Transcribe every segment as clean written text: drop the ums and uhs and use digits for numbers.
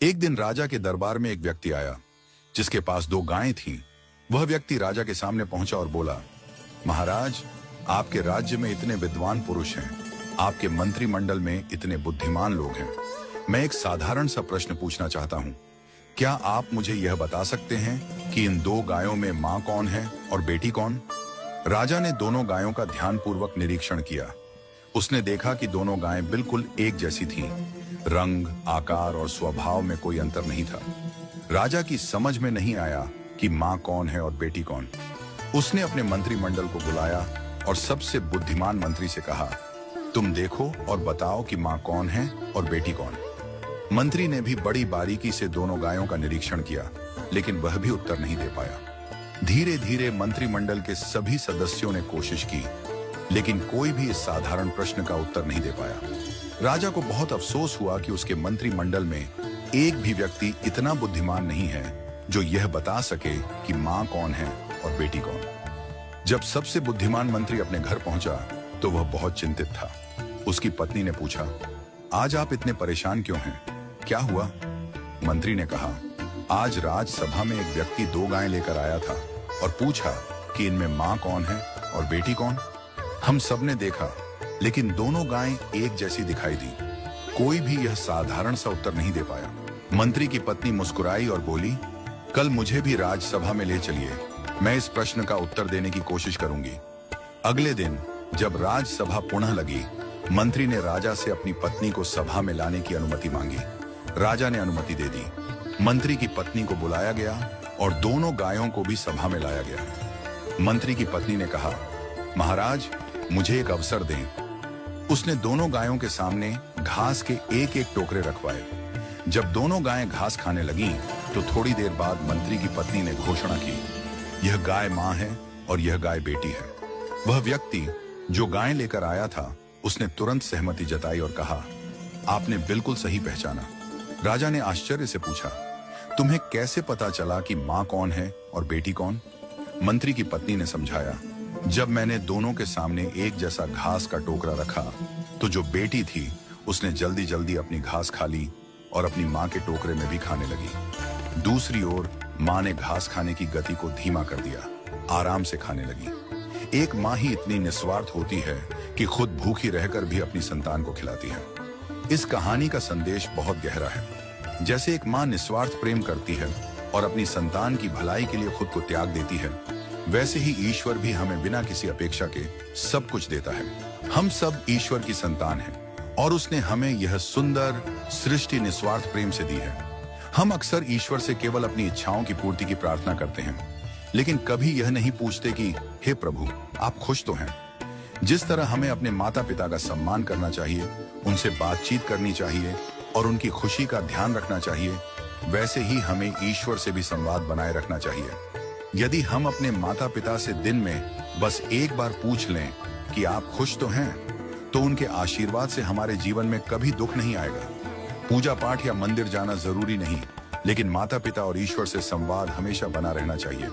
एक दिन राजा के दरबार में एक व्यक्ति आया जिसके पास 2 गायें थीं। वह व्यक्ति राजा के सामने पहुंचा और बोला, महाराज, आपके राज्य में इतने विद्वान पुरुष हैं, आपके मंत्रिमंडल में इतने बुद्धिमान लोग हैं। मैं एक साधारण सा प्रश्न पूछना चाहता हूं। क्या आप मुझे यह बता सकते हैं कि इन 2 गायों में मां कौन है और बेटी कौन? राजा ने दोनों गायों का ध्यानपूर्वक निरीक्षण किया। उसने देखा कि दोनों गायें बिल्कुल एक जैसी थीं। रंग, आकार और स्वभाव में कोई अंतर नहीं था। राजा की समझ में नहीं आया कि मां कौन है और बेटी कौन। उसने अपने मंत्रिमंडल को बुलाया और सबसे बुद्धिमान मंत्री से कहा, तुम देखो और बताओ कि मां कौन है और बेटी कौन। मंत्री ने भी बड़ी बारीकी से दोनों गायों का निरीक्षण किया, लेकिन वह भी उत्तर नहीं दे पाया। धीरे धीरे मंत्रिमंडल के सभी सदस्यों ने कोशिश की, लेकिन कोई भी इस साधारण प्रश्न का उत्तर नहीं दे पाया। राजा को बहुत अफसोस हुआ कि उसके मंत्रिमंडल में एक भी व्यक्ति इतना बुद्धिमान नहीं है जो यह बता सके कि मां कौन है और बेटी कौन। जब सबसे बुद्धिमान मंत्री अपने घर पहुंचा तो वह बहुत चिंतित था। उसकी पत्नी ने पूछा, आज आप इतने परेशान क्यों हैं? क्या हुआ? मंत्री ने कहा, आज राजसभा में एक व्यक्ति 2 गायें लेकर आया था और पूछा कि इनमें मां कौन है और बेटी कौन। हम सबने देखा, लेकिन दोनों गायें एक जैसी दिखाई दी। कोई भी यह साधारण सा उत्तर नहीं दे पाया। मंत्री की पत्नी मुस्कुराई और बोली, कल मुझे भी राजसभा में ले चलिए, मैं इस प्रश्न का उत्तर देने की कोशिश करूंगी। अगले दिन जब राजसभा पुनः लगी, मंत्री ने राजा से अपनी पत्नी को सभा में लाने की अनुमति मांगी। राजा ने अनुमति दे दी। मंत्री की पत्नी को बुलाया गया और दोनों गायों को भी सभा में लाया गया। मंत्री की पत्नी ने कहा, महाराज, मुझे एक अवसर दें। उसने दोनों गायों के सामने घास के एक एक टोकरे रखवाए। जब दोनों गायें घास खाने लगीं, तो थोड़ी देर बाद मंत्री की पत्नी ने घोषणा की, यह गाय मां है और यह गाय बेटी है। वह व्यक्ति जो गायें लेकर आया था, उसने तुरंत सहमति जताई और कहा, आपने बिल्कुल सही पहचाना। राजा ने आश्चर्य से पूछा, तुम्हें कैसे पता चला कि मां कौन है और बेटी कौन? मंत्री की पत्नी ने समझाया, जब मैंने दोनों के सामने एक जैसा घास का टोकरा रखा, तो जो बेटी थी उसने जल्दी जल्दी अपनी घास खा ली और अपनी मां के टोकरे में भी खाने लगी। दूसरी ओर मां ने घास खाने की गति को धीमा कर दिया, आराम से खाने लगी। एक मां ही इतनी निस्वार्थ होती है कि खुद भूखी रहकर भी अपनी संतान को खिलाती है। इस कहानी का संदेश बहुत गहरा है। जैसे एक मां निस्वार्थ प्रेम करती है और अपनी संतान की भलाई के लिए खुद को त्याग देती है, वैसे ही ईश्वर भी हमें बिना किसी अपेक्षा के सब कुछ देता है। हम सब ईश्वर की संतान हैं और उसने हमें यह सुंदर सृष्टि निस्वार्थ प्रेम से दी है। हम अक्सर ईश्वर से केवल अपनी इच्छाओं की पूर्ति की प्रार्थना करते हैं, लेकिन कभी यह नहीं पूछते कि हे प्रभु, आप खुश तो हैं? जिस तरह हमें अपने माता पिता का सम्मान करना चाहिए, उनसे बातचीत करनी चाहिए और उनकी खुशी का ध्यान रखना चाहिए, वैसे ही हमें ईश्वर से भी संवाद बनाए रखना चाहिए। यदि हम अपने माता पिता से दिन में बस एक बार पूछ लें कि आप खुश तो हैं, तो उनके आशीर्वाद से हमारे जीवन में कभी दुख नहीं आएगा। पूजा पाठ या मंदिर जाना जरूरी नहीं, लेकिन माता पिता और ईश्वर से संवाद हमेशा बना रहना चाहिए।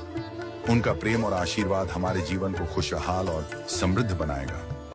उनका प्रेम और आशीर्वाद हमारे जीवन को खुशहाल और समृद्ध बनाएगा।